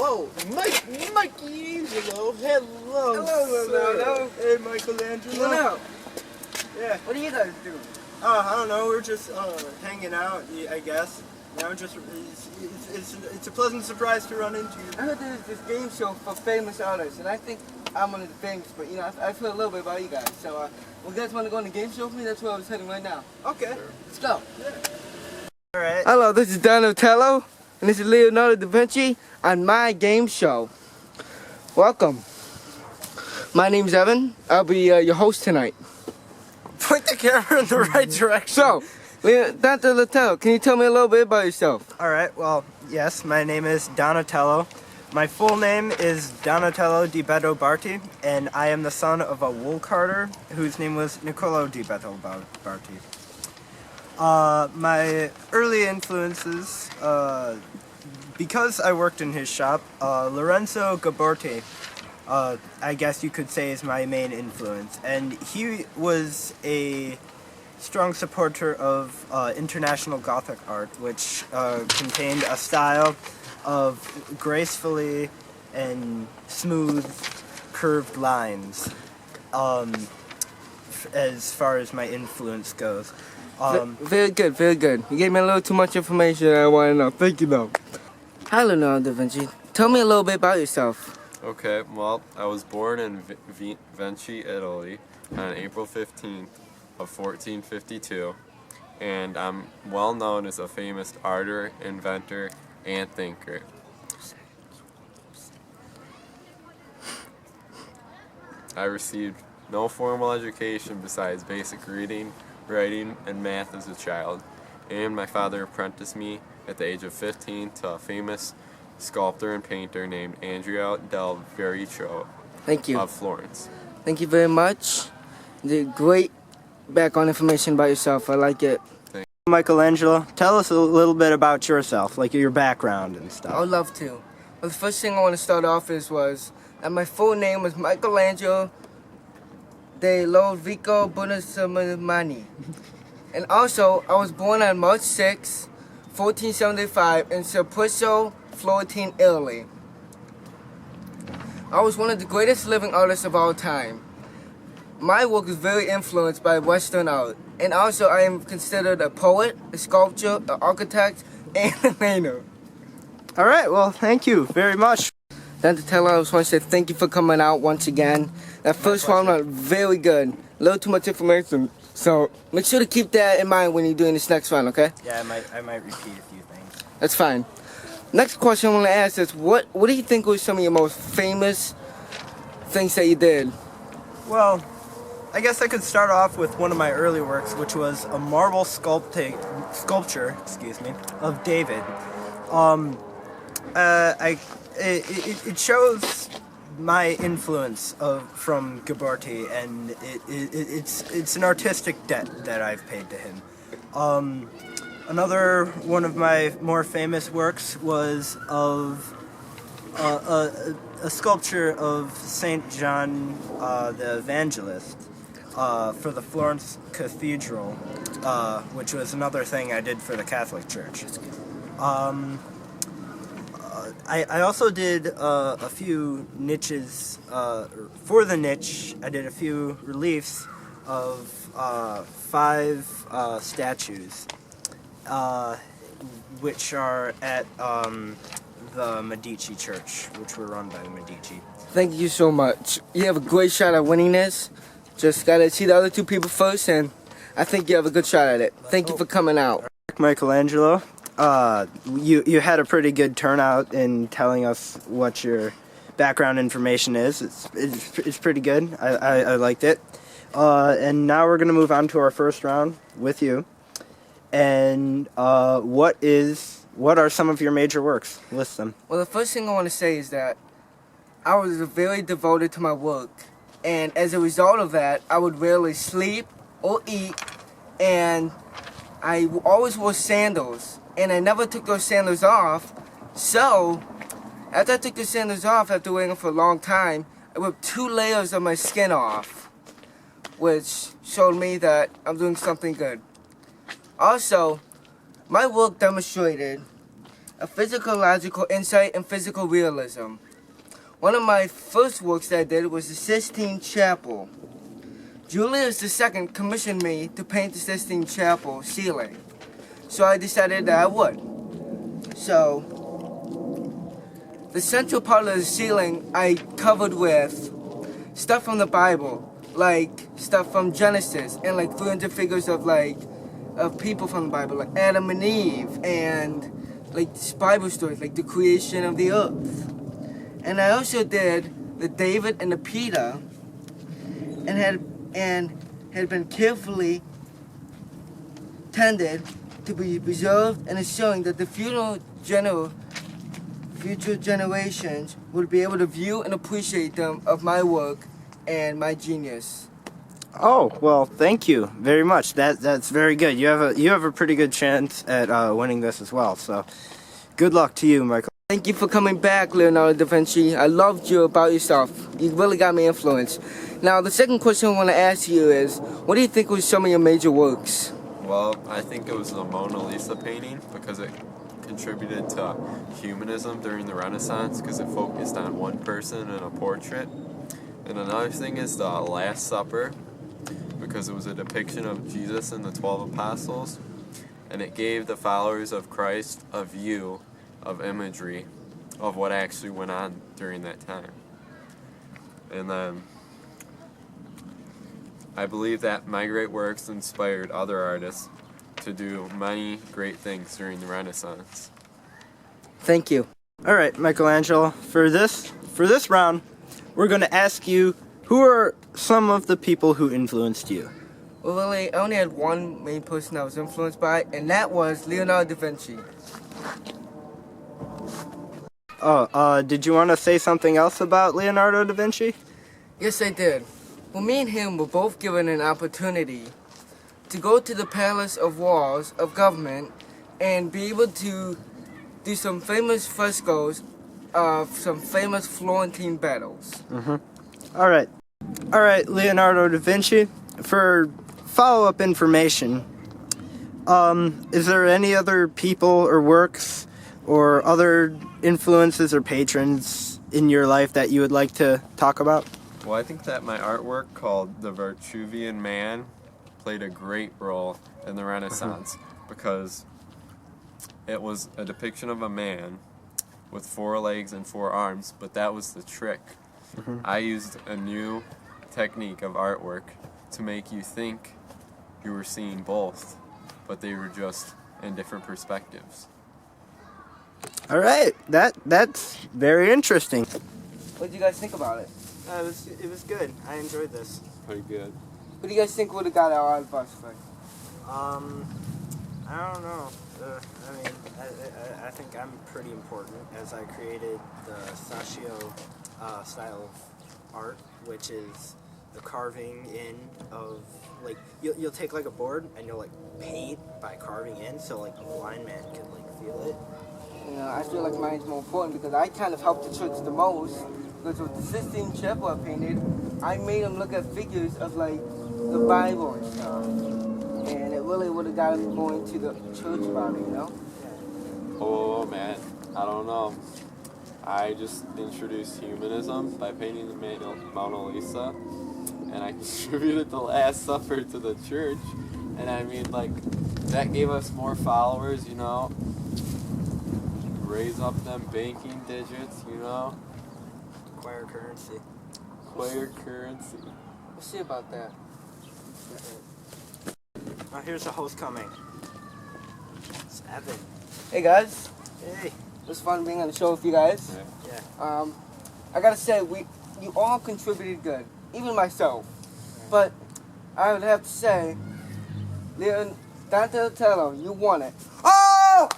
Whoa, Mikey Angelo. Hello. Hello, Leonardo. Hey, Michelangelo. What up? Yeah. What do you guys do? I don't know. We're just hanging out, I guess. You know, just it's a pleasant surprise to run into you. I heard there's this game show for famous artists, and I think I'm one of the famous, but you know, I've heard a little bit about you guys. So, you guys want to go on the game show with me? That's where I was heading right now. Okay. Sure. Let's go. Yeah. All right. Hello, this is Donatello, and this is Leonardo da Vinci on my game show. Welcome. My name's Evan. I'll be your host tonight. Point the camera in the right direction. So, Dr. Donatello, can you tell me a little bit about yourself? All right. Well, yes, my name is Donatello. My full name is Donatello di Beto Barti, and I am the son of a wool carder whose name was Niccolo di Beto Barti. My early influences, because I worked in his shop, Lorenzo Gaborti, I guess you could say, is my main influence, and he was a strong supporter of international Gothic art, which contained a style of gracefully and smooth curved lines, as far as my influence goes. Very good, very good. You gave me a little too much information I want to know. Thank you, though. Hi, Leonardo da Vinci. Tell me a little bit about yourself. Okay, well, I was born in Vinci, Italy on April 15th of 1452, and I'm well known as a famous artist, inventor, and thinker. I received no formal education besides basic reading, writing, and math as a child, and my father apprenticed me at the age of 15 to a famous sculptor and painter named Andrea del Verrocchio. Thank you. Of Florence. Thank you very much. You did great background information about yourself. I like it. Michelangelo, tell us a little bit about yourself, like your background and stuff. I would love to. Well, the first thing I want to start off was that my full name was Michelangelo de Lodovico Buonasera. And also, I was born on March 6, 1475 in Saluzzo, Florentine, Italy. I was one of the greatest living artists of all time. My work is very influenced by Western art, and also I am considered a poet, a sculptor, an architect, and a painter. All right, well, thank you very much. Donatello, I just want to say thank you for coming out once again. That first one was very good. A little too much information, so make sure to keep that in mind when you're doing this next one, okay? Yeah, I might repeat a few things. That's fine. Next question I want to ask is, what do you think were some of your most famous things that you did? Well, I guess I could start off with one of my early works, which was a marble sculpture, of David. It shows my influence from Gaborti, and it's an artistic debt that I've paid to him. Another one of my more famous works was of a sculpture of Saint John the Evangelist for the Florence Cathedral, which was another thing I did for the Catholic Church. I also did a few niches for the niche. I did a few reliefs of 5 statues, which are at the Medici Church, which were run by the Medici. Thank you so much. You have a great shot at winning this. Just gotta see the other 2 people first, and I think you have a good shot at it. Thank you for coming out. Michelangelo, you had a pretty good turnout in telling us what your background information is. It's pretty good. I liked it. And now we're gonna move on to our first round with you. And what are some of your major works? List them. Well, the first thing I want to say is that I was very devoted to my work, and as a result of that, I would rarely sleep or eat, and I always wore sandals, and I never took those sandals off. So, after I took the sandals off, after wearing them for a long time, I ripped 2 layers of my skin off, which showed me that I'm doing something good. Also, my work demonstrated a physiological insight and physical realism. One of my first works that I did was the Sistine Chapel. Julius II commissioned me to paint the Sistine Chapel ceiling, so I decided that I would. So, the central part of the ceiling I covered with stuff from the Bible, like stuff from Genesis, and like 300 figures of people from the Bible, like Adam and Eve, and like Bible stories, like the creation of the earth. And I also did the David and the Peter, and had been carefully tended to be preserved, and ensuring that the future generations would be able to view and appreciate them of my work and my genius. Oh, well, thank you very much. That's very good. You have a pretty good chance at winning this as well. So, good luck to you, Michael. Thank you for coming back, Leonardo da Vinci. I loved you about yourself. You really got me influenced. Now, the second question I want to ask you is, what do you think was some of your major works? Well, I think it was the Mona Lisa painting because it contributed to humanism during the Renaissance because it focused on one person in a portrait. And another thing is the Last Supper because it was a depiction of Jesus and the 12 apostles, and it gave the followers of Christ a view of imagery of what actually went on during that time. And then I believe that my great works inspired other artists to do many great things during the Renaissance. Thank you. All right, Michelangelo. For this round, we're going to ask you, who are some of the people who influenced you? Well, really, I only had one main person I was influenced by, and that was Leonardo da Vinci. Oh, did you want to say something else about Leonardo da Vinci? Yes, I did. Well, me and him were both given an opportunity to go to the Palace of Walls of Government and be able to do some famous frescoes of some famous Florentine battles. All right, Leonardo da Vinci. For follow-up information, is there any other people or works or other influences or patrons in your life that you would like to talk about? Well, I think that my artwork called The Vitruvian Man played a great role in the Renaissance because it was a depiction of a man with 4 legs and 4 arms, but that was the trick. I used a new technique of artwork to make you think you were seeing both, but they were just in different perspectives. All right, that's very interesting. What did you guys think about it? It was good. I enjoyed this. Pretty good. What do you guys think would have got out of us? I don't know. I think I'm pretty important as I created the Sashio style of art, which is the carving in of, like, you'll take like a board and you'll like paint by carving in, so like a blind man can like feel it. You know, I feel like mine's more important because I kind of helped the church the most. Because with the Sistine Chapel I painted, I made them look at figures of like the Bible and stuff. And it really would have got them going to the church about it, you know? Oh man, I don't know. I just introduced humanism by painting the Mona Lisa, and I contributed the Last Supper to the church. And I mean, like, that gave us more followers, you know? Raise up them banking digits, you know? Acquire currency. Acquire currency. We'll see about that. Now here's the host coming. It's Evan. Hey guys, Hey. it was fun being on the show with you guys. Yeah. I gotta say, you all contributed good, even myself. But I would have to say, Leon Donatello, you won it. Oh!